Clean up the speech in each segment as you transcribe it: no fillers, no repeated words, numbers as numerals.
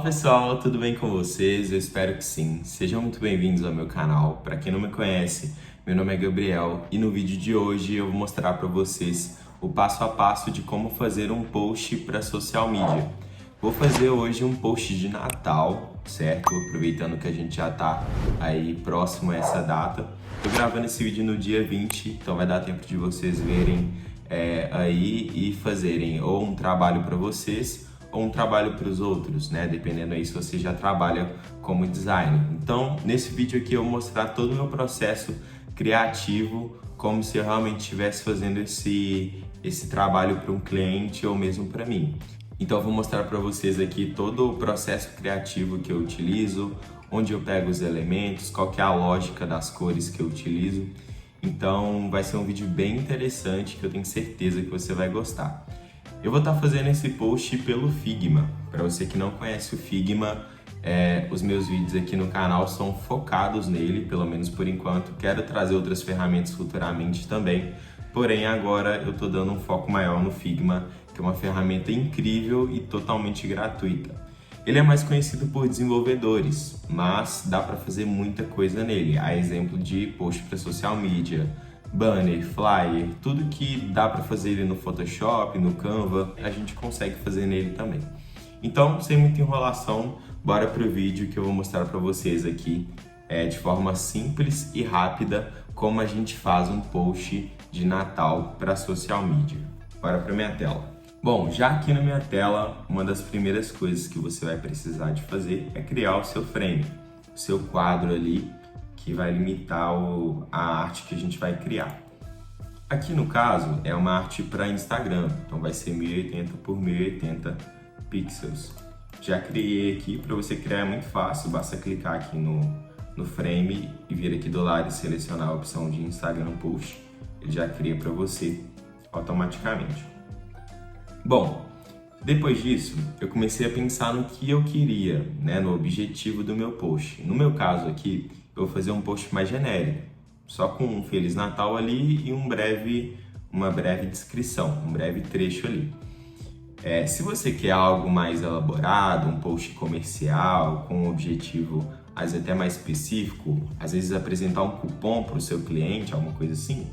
Fala pessoal, tudo bem com vocês? Eu espero que sim. Sejam muito bem-vindos ao meu canal. Para quem não me conhece, meu nome é Gabriel e no vídeo de hoje eu vou mostrar para vocês o passo a passo de como fazer um post para social media. Vou fazer hoje um post de Natal, certo? Aproveitando que a gente já tá aí próximo a essa data. Tô gravando esse vídeo no dia 20, então vai dar tempo de vocês verem aí e fazerem ou um trabalho para vocês ou um trabalho para os outros, né? Dependendo aí se você já trabalha como designer. Então, nesse vídeo aqui eu vou mostrar todo o meu processo criativo, como se eu realmente estivesse fazendo esse trabalho para um cliente ou mesmo para mim. Então, eu vou mostrar para vocês aqui todo o processo criativo que eu utilizo, onde eu pego os elementos, qual que é a lógica das cores que eu utilizo. Então, vai ser um vídeo bem interessante que eu tenho certeza que você vai gostar. Eu vou estar fazendo esse post pelo Figma. Para você que não conhece o Figma, os meus vídeos aqui no canal são focados nele, pelo menos por enquanto. Quero trazer outras ferramentas futuramente também, porém agora eu estou dando um foco maior no Figma, que é uma ferramenta incrível e totalmente gratuita. Ele é mais conhecido por desenvolvedores, mas dá para fazer muita coisa nele. Há exemplo de post para social media, banner, flyer, tudo que dá para fazer ele no Photoshop, no Canva, a gente consegue fazer nele também. Então, sem muita enrolação, bora pro vídeo que eu vou mostrar para vocês aqui de forma simples e rápida como a gente faz um post de Natal para social media. Bora para minha tela. Bom, já aqui na minha tela, uma das primeiras coisas que você vai precisar de fazer é criar o seu frame, o seu quadro ali, que vai limitar a arte que a gente vai criar. Aqui no caso é uma arte para Instagram, então vai ser 1080 por 1080 pixels. Já criei aqui, para você criar é muito fácil, basta clicar aqui no frame e vir aqui do lado e selecionar a opção de Instagram Post. Ele já cria para você automaticamente. Bom, depois disso eu comecei a pensar no que eu queria, né, no objetivo do meu post. No meu caso aqui, eu vou fazer um post mais genérico, só com um Feliz Natal ali e uma breve descrição, um breve trecho ali. Se você quer algo mais elaborado, um post comercial, com um objetivo às vezes até mais específico, às vezes apresentar um cupom para o seu cliente, alguma coisa assim,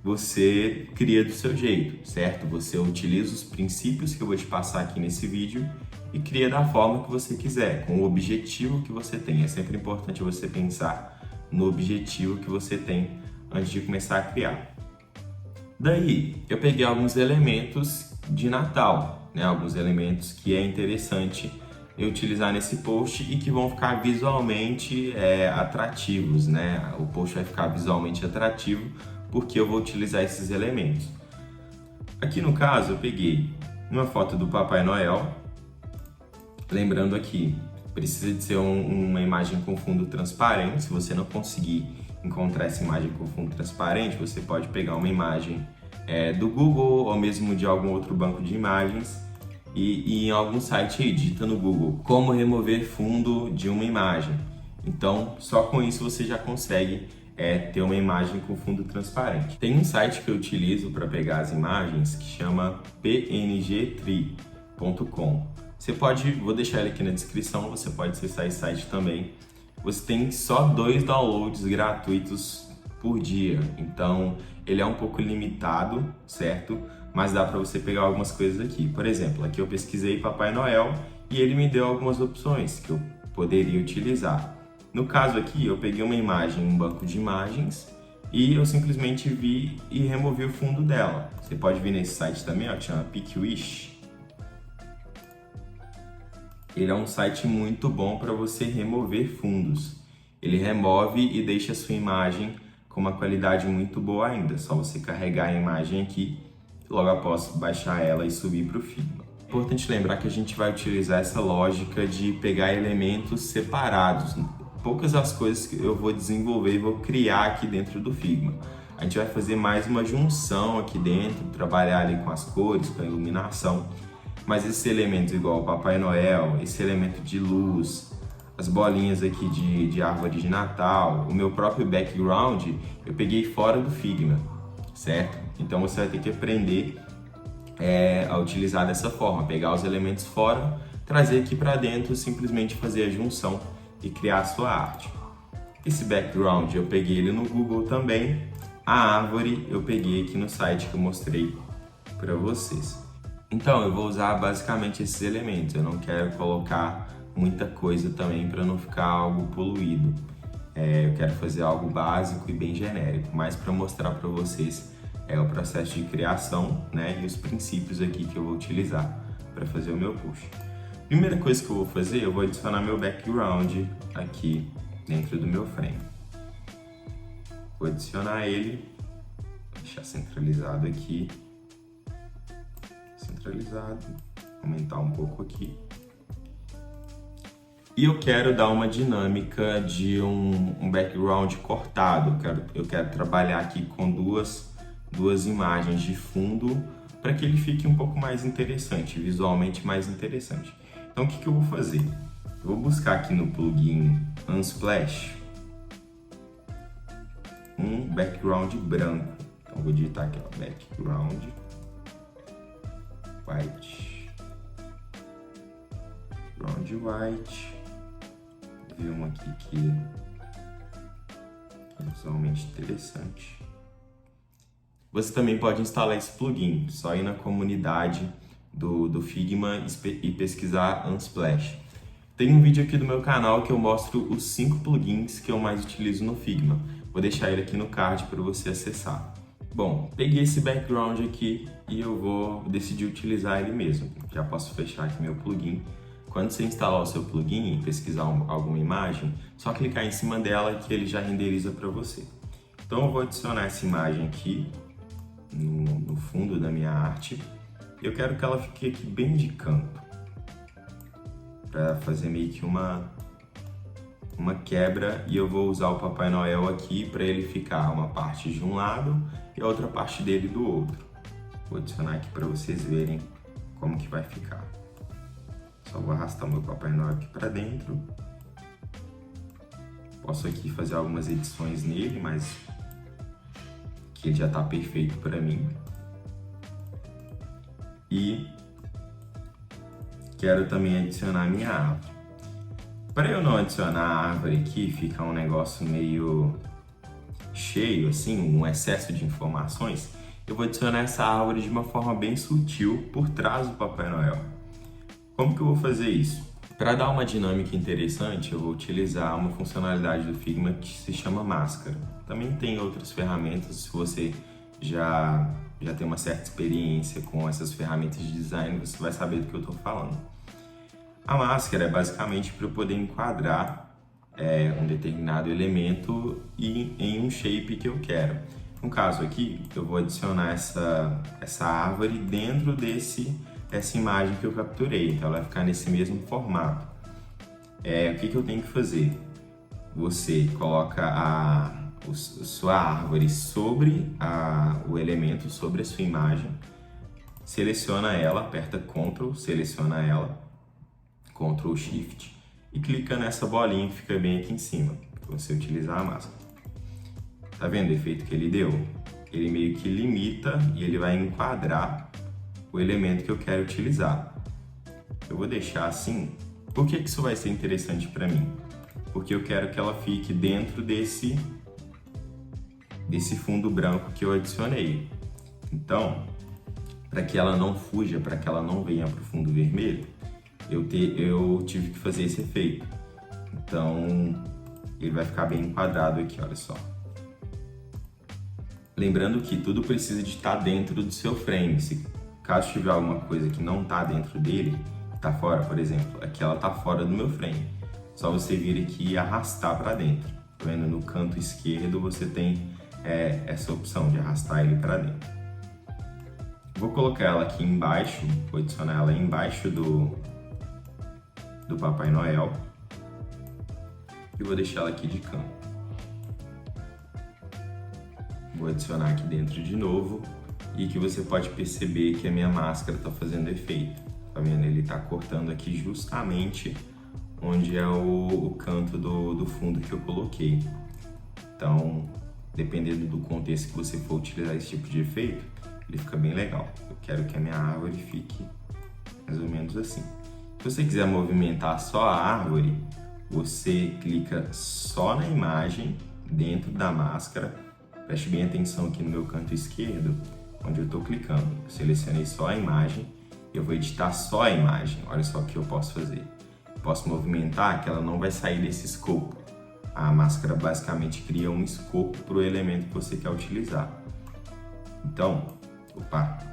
você cria do seu jeito, certo? Você utiliza os princípios que eu vou te passar aqui nesse vídeo e cria da forma que você quiser, com o objetivo que você tem. É sempre importante você pensar no objetivo que você tem antes de começar a criar. Daí, eu peguei alguns elementos de Natal, né? Alguns elementos que é interessante eu utilizar nesse post e que vão ficar visualmente atrativos, né? O post vai ficar visualmente atrativo porque eu vou utilizar esses elementos. Aqui no caso, eu peguei uma foto do Papai Noel. Lembrando aqui, precisa de ser uma imagem com fundo transparente. Se você não conseguir encontrar essa imagem com fundo transparente, você pode pegar uma imagem do Google ou mesmo de algum outro banco de imagens e em algum site aí, digita no Google como remover fundo de uma imagem. Então, só com isso você já consegue ter uma imagem com fundo transparente. Tem um site que eu utilizo para pegar as imagens que chama pngtree.com. Vou deixar ele aqui na descrição, você pode acessar esse site também. Você tem só 2 downloads gratuitos por dia, então ele é um pouco limitado, certo? Mas dá para você pegar algumas coisas aqui. Por exemplo, aqui eu pesquisei Papai Noel e ele me deu algumas opções que eu poderia utilizar. No caso aqui, eu peguei uma imagem, um banco de imagens, e eu simplesmente vi e removi o fundo dela. Você pode vir nesse site também, ó, que chama Pickwish. Ele é um site muito bom para você remover fundos. Ele remove e deixa a sua imagem com uma qualidade muito boa ainda. É só você carregar a imagem aqui, logo após baixar ela e subir para o Figma. É importante lembrar que a gente vai utilizar essa lógica de pegar elementos separados. Poucas as coisas que eu vou desenvolver e vou criar aqui dentro do Figma. A gente vai fazer mais uma junção aqui dentro, trabalhar ali com as cores, com a iluminação. Mas esses elementos igual o Papai Noel, esse elemento de luz, as bolinhas aqui de árvore de Natal, o meu próprio background, eu peguei fora do Figma, certo? Então você vai ter que aprender a utilizar dessa forma, pegar os elementos fora trazer aqui para dentro, simplesmente fazer a junção e criar a sua arte. Esse background eu peguei ele no Google também, a árvore eu peguei aqui no site que eu mostrei para vocês. Então eu vou usar basicamente esses elementos, eu não quero colocar muita coisa também para não ficar algo poluído. Eu quero fazer algo básico e bem genérico, mas para mostrar para vocês o processo de criação, né, e os princípios aqui que eu vou utilizar para fazer o meu push. Primeira coisa que eu vou fazer, eu vou adicionar meu background aqui dentro do meu frame. Vou adicionar ele, vou deixar centralizado aqui, centralizado, aumentar um pouco aqui. E eu quero dar uma dinâmica de um background cortado. Eu quero trabalhar aqui com duas imagens de fundo para que ele fique um pouco mais interessante, visualmente mais interessante. Então o que eu vou fazer? Eu vou buscar aqui no plugin Unsplash um background branco. Então vou digitar aqui, ó, background white. Background white. Ver um aqui que é visualmente interessante. Você também pode instalar esse plugin, só ir na comunidade do Figma e pesquisar Unsplash. Tem um vídeo aqui do meu canal que eu mostro os 5 plugins que eu mais utilizo no Figma. Vou deixar ele aqui no card para você acessar. Bom, peguei esse background aqui e eu vou decidir utilizar ele mesmo. Já posso fechar aqui meu plugin. Quando você instalar o seu plugin e pesquisar alguma imagem, só clicar em cima dela que ele já renderiza para você. Então eu vou adicionar essa imagem aqui no fundo da minha arte. Eu quero que ela fique aqui bem de canto, para fazer meio que uma quebra, e eu vou usar o Papai Noel aqui para ele ficar uma parte de um lado e a outra parte dele do outro. Vou adicionar aqui para vocês verem como que vai ficar. Só vou arrastar o meu Papai Noel aqui para dentro. Posso aqui fazer algumas edições nele, mas que ele já está perfeito para mim. E quero também adicionar a minha árvore. Para eu não adicionar a árvore aqui, fica um negócio meio cheio, assim, um excesso de informações, eu vou adicionar essa árvore de uma forma bem sutil por trás do Papai Noel. Como que eu vou fazer isso? Para dar uma dinâmica interessante, eu vou utilizar uma funcionalidade do Figma que se chama máscara. Também tem outras ferramentas, se você já tem uma certa experiência com essas ferramentas de design, você vai saber do que eu estou falando. A máscara é basicamente para eu poder enquadrar um determinado elemento em um shape que eu quero. No caso aqui, eu vou adicionar essa árvore dentro dessa imagem que eu capturei, então ela vai ficar nesse mesmo formato. O que eu tenho que fazer? Você coloca a sua árvore sobre o elemento, sobre a sua imagem, seleciona ela, aperta Ctrl, seleciona ela, Ctrl Shift e clica nessa bolinha que fica bem aqui em cima, para você utilizar a máscara. Tá vendo o efeito que ele deu? Ele meio que limita e ele vai enquadrar o elemento que eu quero utilizar. Eu vou deixar assim. Por que isso vai ser interessante para mim? Porque eu quero que ela fique dentro desse fundo branco que eu adicionei. Então, para que ela não fuja, para que ela não venha para o fundo vermelho, eu tive que fazer esse efeito. Então, ele vai ficar bem enquadrado aqui, olha só. Lembrando que tudo precisa de estar dentro do seu frame. Se caso tiver alguma coisa que não está dentro dele, está fora, por exemplo, aqui ela está fora do meu frame. Só você vir aqui e arrastar para dentro. Tá vendo? No canto esquerdo você tem essa opção de arrastar ele para dentro. Vou colocar ela aqui embaixo, vou adicionar ela embaixo do Papai Noel e vou deixar ela aqui de canto. Vou adicionar aqui dentro de novo e que você pode perceber que a minha máscara está fazendo efeito. Tá vendo? Ele está cortando aqui justamente onde é o canto do fundo que eu coloquei. Então, dependendo do contexto que você for utilizar esse tipo de efeito, ele fica bem legal. Eu quero que a minha árvore fique mais ou menos assim. Se você quiser movimentar só a árvore, você clica só na imagem dentro da máscara. Preste bem atenção aqui no meu canto esquerdo, onde eu estou clicando. Eu selecionei só a imagem, eu vou editar só a imagem. Olha só o que eu posso fazer. Posso movimentar que ela não vai sair desse escopo. A máscara basicamente cria um escopo para o elemento que você quer utilizar. Então,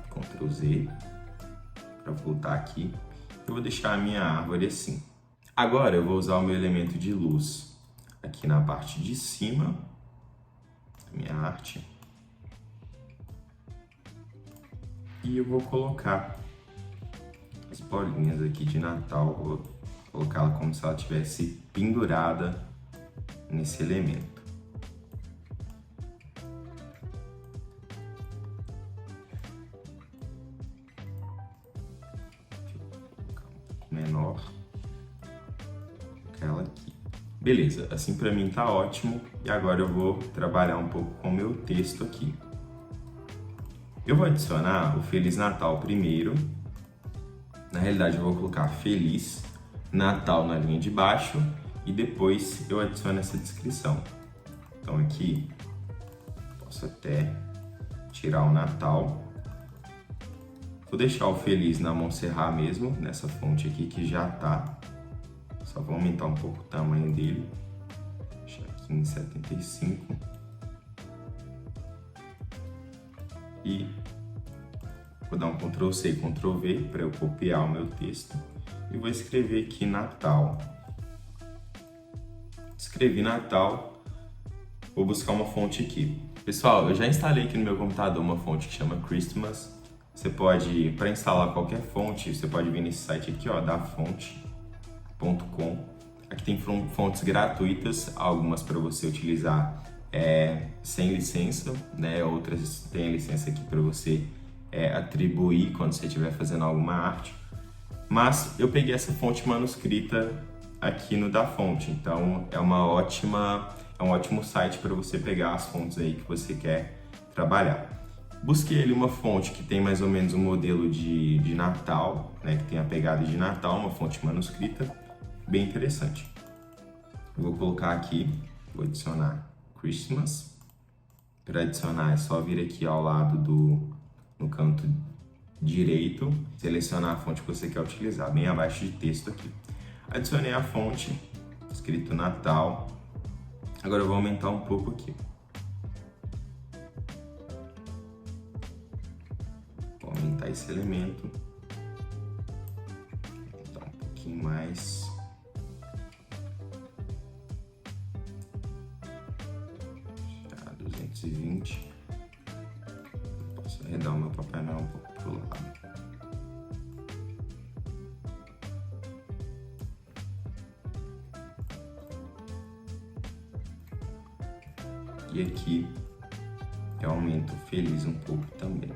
Ctrl Z, para voltar aqui, eu vou deixar a minha árvore assim. Agora eu vou usar o meu elemento de luz aqui na parte de cima da minha arte. E eu vou colocar as bolinhas aqui de Natal, vou colocá-la como se ela estivesse pendurada nesse elemento. Menor que ela aqui. Beleza, assim para mim tá ótimo. E agora eu vou trabalhar um pouco com o meu texto aqui. Eu vou adicionar o Feliz Natal primeiro. Na realidade eu vou colocar Feliz Natal na linha de baixo e depois eu adiciono essa descrição. Então aqui posso até tirar o Natal. Vou deixar o Feliz na Montserrat mesmo, nessa fonte aqui que já tá. Só vou aumentar um pouco o tamanho dele. Deixar aqui em 75. E vou dar um Ctrl C e Ctrl V para eu copiar o meu texto. E vou escrever aqui Natal. Escrevi Natal. Vou buscar uma fonte aqui. Pessoal, eu já instalei aqui no meu computador uma fonte que chama Christmas. Você pode, para instalar qualquer fonte, você pode vir nesse site aqui, ó, dafonte.com. Aqui tem fontes gratuitas, algumas para você utilizar sem licença, né? Outras têm licença aqui para você atribuir quando você estiver fazendo alguma arte. Mas eu peguei essa fonte manuscrita aqui no Dafonte, então é um ótimo site para você pegar as fontes aí que você quer trabalhar. Busquei ali uma fonte que tem mais ou menos um modelo de Natal, né, que tem a pegada de Natal, uma fonte manuscrita, bem interessante. Eu vou colocar aqui, vou adicionar Christmas. Para adicionar é só vir aqui ao lado no canto direito, selecionar a fonte que você quer utilizar, bem abaixo de texto aqui. Adicionei a fonte, escrito Natal. Agora eu vou aumentar um pouco aqui. Vou aumentar esse elemento. Aumentar um pouquinho mais. Já 220. Posso arredar o meu Papai Noel um pouco pro lado. E aqui eu aumento Feliz um pouco também.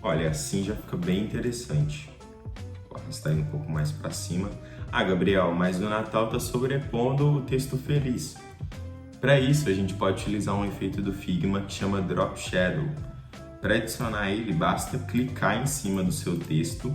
Olha, assim já fica bem interessante. Vou arrastar ele um pouco mais para cima. Ah, Gabriel, mas o Natal está sobrepondo o texto feliz. Para isso, a gente pode utilizar um efeito do Figma que chama Drop Shadow. Para adicionar ele, basta clicar em cima do seu texto.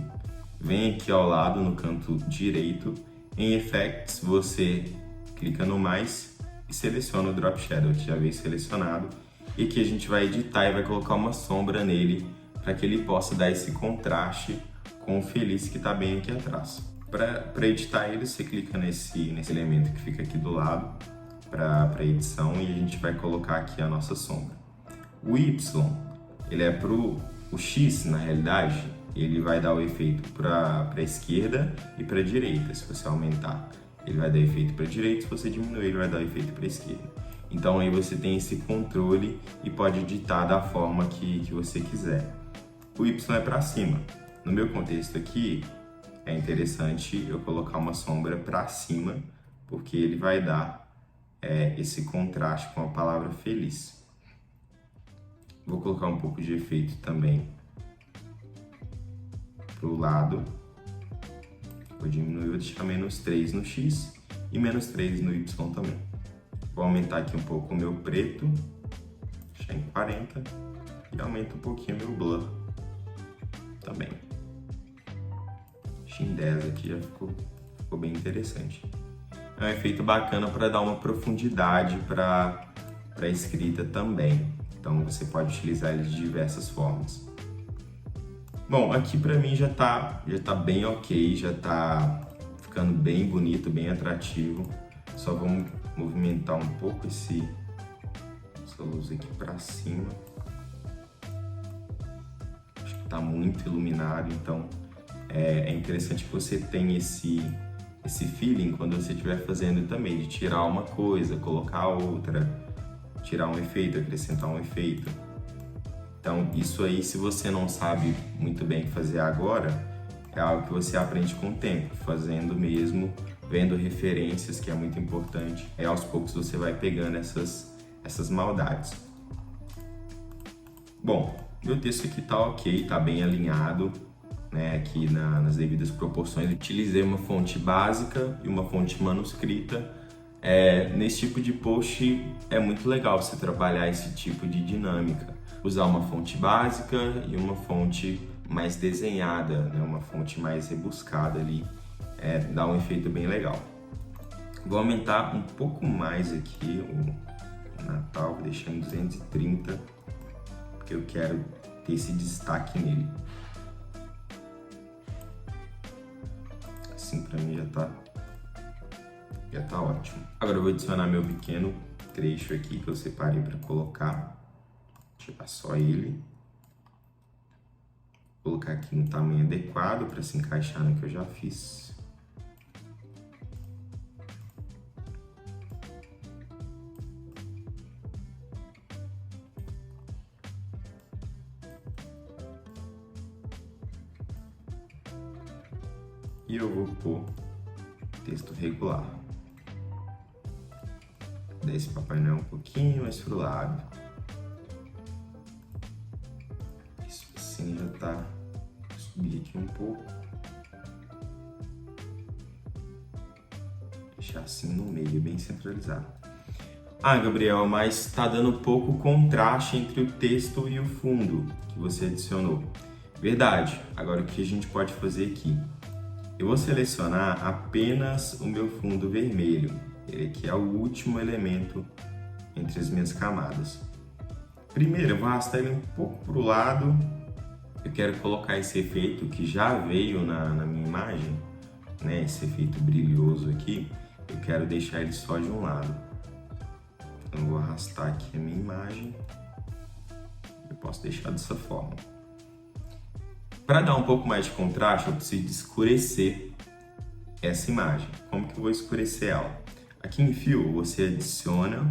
Vem aqui ao lado, no canto direito, em Effects, você clica no mais e seleciona o Drop Shadow, que já veio selecionado. E aqui a gente vai editar e vai colocar uma sombra nele, para que ele possa dar esse contraste com o feliz que está bem aqui atrás. Para editar ele, você clica nesse elemento que fica aqui do lado, para edição, e a gente vai colocar aqui a nossa sombra. O Y, ele é o X, na realidade, ele vai dar o efeito para a esquerda e para a direita. Se você aumentar, ele vai dar efeito para a direita. Se você diminuir, ele vai dar efeito para a esquerda. Então aí você tem esse controle e pode editar da forma que você quiser. O Y é para cima. No meu contexto aqui, é interessante eu colocar uma sombra para cima, porque ele vai dar esse contraste com a palavra feliz. Vou colocar um pouco de efeito também para o lado. Vou diminuir, vou deixar -3 no X e -3 no Y também. Vou aumentar aqui um pouco o meu preto. em 40 e aumento um pouquinho meu blur também. Em 10 aqui já ficou bem interessante. É um efeito bacana para dar uma profundidade para a escrita também. Então você pode utilizar ele de diversas formas. Bom, aqui para mim já tá bem ok, já tá ficando bem bonito, bem atrativo. Só vamos movimentar um pouco essa luz aqui para cima. Acho que tá muito iluminado, então é interessante que você tenha esse feeling quando você estiver fazendo também, de tirar uma coisa, colocar outra, tirar um efeito, acrescentar um efeito. Então, isso aí, se você não sabe muito bem fazer agora, é algo que você aprende com o tempo, fazendo mesmo, vendo referências, que é muito importante. Aí, aos poucos, você vai pegando essas maldades. Bom, meu texto aqui tá ok, tá bem alinhado, né, aqui nas devidas proporções. Utilizei uma fonte básica e uma fonte manuscrita. Nesse tipo de post é muito legal você trabalhar esse tipo de dinâmica. Usar uma fonte básica e uma fonte mais desenhada, né, uma fonte mais rebuscada ali, dá um efeito bem legal. Vou aumentar um pouco mais aqui o Natal, vou deixar em 230, porque eu quero ter esse destaque nele. Assim pra mim já tá ótimo. Agora eu vou adicionar meu pequeno trecho aqui que eu separei para colocar. Tirar só ele. Vou colocar aqui no tamanho adequado para se encaixar no que eu já fiz. E eu vou pôr texto regular. Dar esse Papai Noel um pouquinho mais pro lado. Isso assim já tá. Vou subir aqui um pouco. Deixar assim no meio, bem centralizado. Ah, Gabriel, mas tá dando pouco contraste entre o texto e o fundo que você adicionou. Verdade. Agora o que a gente pode fazer aqui? Eu vou selecionar apenas o meu fundo vermelho. Ele aqui é o último elemento entre as minhas camadas. Primeiro, eu vou arrastar ele um pouco para o lado. Eu quero colocar esse efeito que já veio na minha imagem, né? Esse efeito brilhoso aqui. Eu quero deixar ele só de um lado. Então, eu vou arrastar aqui a minha imagem. Eu posso deixar dessa forma. Para dar um pouco mais de contraste, eu preciso escurecer essa imagem. Como que eu vou escurecer ela? Aqui em Fio, você adiciona,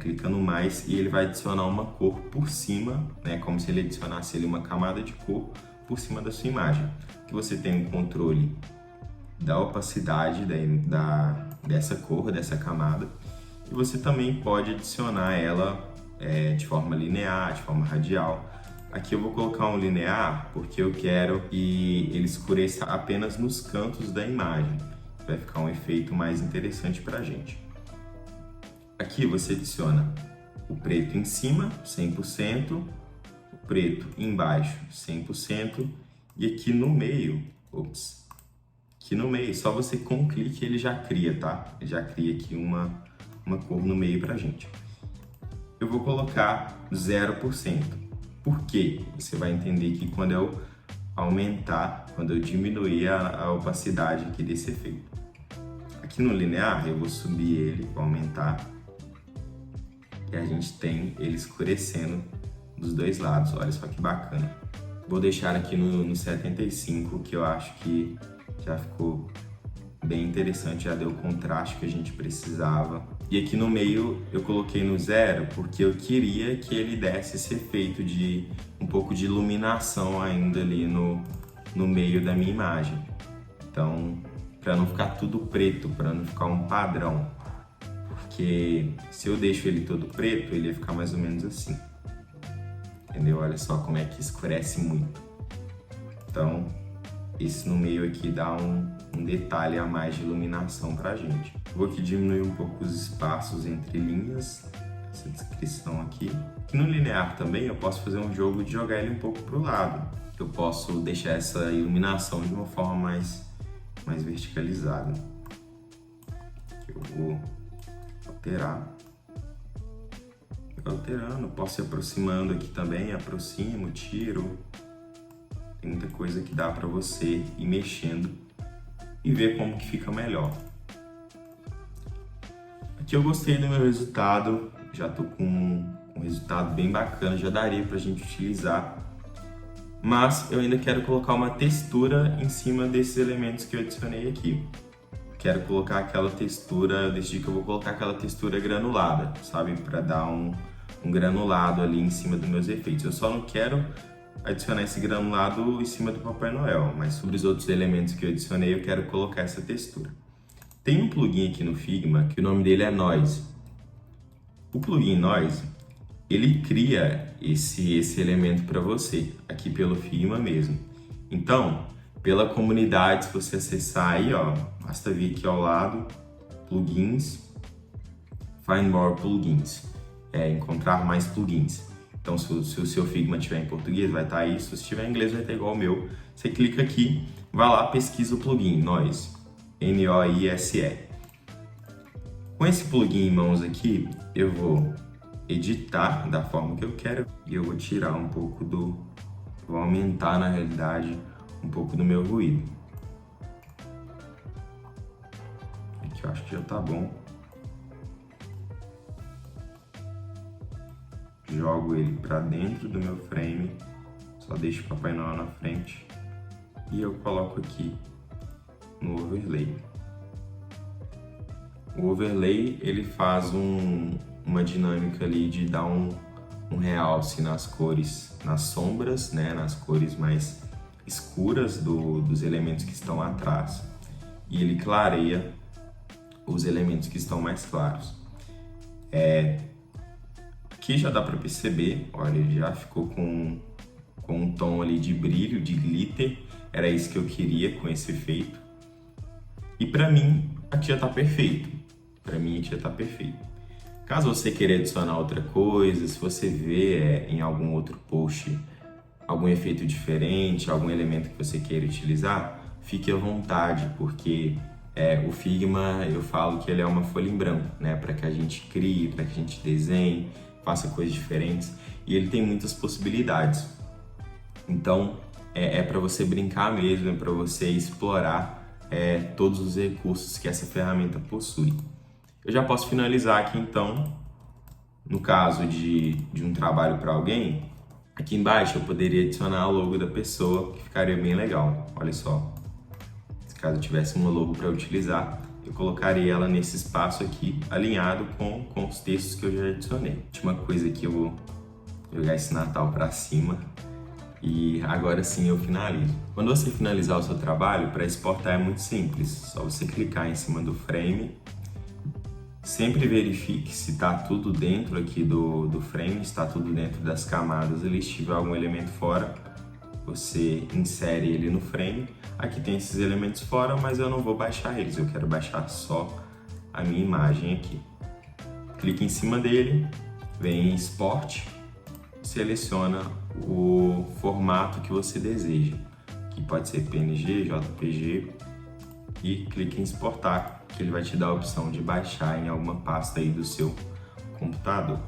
clicando mais, e ele vai adicionar uma cor por cima, né, como se ele adicionasse ali uma camada de cor por cima da sua imagem. Que você tem o controle da opacidade dessa cor, dessa camada, e você também pode adicionar ela de forma linear, de forma radial. Aqui eu vou colocar um linear porque eu quero que ele escureça apenas nos cantos da imagem. Vai ficar um efeito mais interessante para a gente. Aqui você adiciona o preto em cima, 100%, o preto embaixo, 100%, e aqui no meio, aqui no meio, só você com um clique ele já cria, tá? Ele já cria aqui uma cor no meio pra gente. Eu vou colocar 0%. Por quê? Você vai entender que quando eu aumentar, quando eu diminuir a opacidade aqui desse efeito. Aqui no linear, eu vou subir ele, vou aumentar, e a gente tem ele escurecendo dos dois lados. Olha só que bacana. Vou deixar aqui no 75, que eu acho que já ficou bem interessante, já deu o contraste que a gente precisava. E aqui no meio eu coloquei no 0 porque eu queria que ele desse esse efeito de um pouco de iluminação ainda ali no meio da minha imagem. Então, para não ficar tudo preto, para não ficar um padrão. Porque se eu deixo ele todo preto, ele ia ficar mais ou menos assim. Entendeu? Olha só como é que escurece muito. Então, esse no meio aqui dá um detalhe a mais de iluminação pra gente. Vou aqui diminuir um pouco os espaços entre linhas, essa descrição aqui. Aqui no linear também eu posso fazer um jogo de jogar ele um pouco para o lado. Eu posso deixar essa iluminação de uma forma mais verticalizada. Eu vou alterar. Alterando, posso ir aproximando aqui também, aproximo, tiro. Tem muita coisa que dá para você ir mexendo e ver como que fica melhor. Aqui eu gostei do meu resultado, já tô com um resultado bem bacana, já daria pra gente utilizar. Mas eu ainda quero colocar uma textura em cima desses elementos que eu adicionei aqui. Quero colocar aquela textura, eu decidi que eu vou colocar aquela textura granulada, sabe? Para dar um granulado ali em cima dos meus efeitos. Eu só não quero adicionar esse granulado em cima do Papai Noel, mas sobre os outros elementos que eu adicionei eu quero colocar essa textura. Tem um plugin aqui no Figma que o nome dele é Noise. O plugin Noise, ele cria esse elemento para você, aqui pelo Figma mesmo. Então, pela comunidade, se você acessar aí, ó, basta vir aqui ao lado, plugins, find more plugins, encontrar mais plugins. Então, se o seu Figma estiver em português, vai estar aí, se estiver em inglês, vai estar igual o meu. Você clica aqui, vai lá, pesquisa o plugin, Noise, N-O-I-S-E. Com esse plugin em mãos aqui, eu vou editar da forma que eu quero e eu vou tirar um pouco vou aumentar na realidade um pouco do meu ruído. Aqui eu acho que já tá bom. Jogo ele para dentro do meu frame, só deixo o Papai Noel na frente e eu coloco aqui no overlay. O overlay ele faz uma dinâmica ali de dar um realce nas cores, nas sombras, né, nas cores mais escuras dos elementos que estão atrás, e ele clareia os elementos que estão mais claros. Aqui já dá para perceber, olha, ele já ficou com um tom ali de brilho, de glitter, era isso que eu queria com esse efeito. E para mim, aqui já está perfeito. Para mim, aqui já está perfeito. Caso você queira adicionar outra coisa, se você vê em algum outro post algum efeito diferente, algum elemento que você queira utilizar, fique à vontade, porque o Figma, eu falo que ele é uma folha em branco, né? Para que a gente crie, para que a gente desenhe, faça coisas diferentes, e ele tem muitas possibilidades. Então, é para você brincar mesmo, é para você explorar todos os recursos que essa ferramenta possui. Eu já posso finalizar aqui, então, no caso de um trabalho para alguém, aqui embaixo eu poderia adicionar o logo da pessoa, que ficaria bem legal. Olha só, se caso eu tivesse uma logo para utilizar, eu colocaria ela nesse espaço aqui, alinhado com os textos que eu já adicionei. Última coisa aqui, eu vou jogar esse Natal para cima e agora sim eu finalizo. Quando você finalizar o seu trabalho, para exportar é muito simples, só você clicar em cima do frame. Sempre verifique se está tudo dentro aqui do frame, se está tudo dentro das camadas ali. Se tiver algum elemento fora, você insere ele no frame. Aqui tem esses elementos fora, mas eu não vou baixar eles, eu quero baixar só a minha imagem aqui. Clique em cima dele, vem em Export, seleciona o formato que você deseja, que pode ser PNG, JPG, e clique em exportar, que ele vai te dar a opção de baixar em alguma pasta aí do seu computador.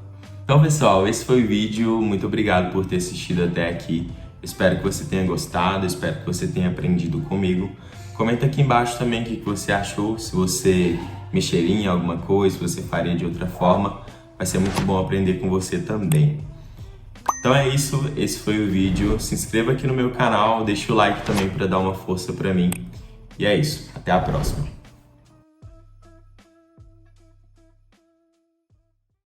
Então, pessoal, esse foi o vídeo. Muito obrigado por ter assistido até aqui. Espero que você tenha gostado, espero que você tenha aprendido comigo. Comenta aqui embaixo também o que você achou, se você mexeria em alguma coisa, se você faria de outra forma. Vai ser muito bom aprender com você também. Então é isso, esse foi o vídeo. Se inscreva aqui no meu canal, deixa o like também para dar uma força para mim. E é isso, até a próxima.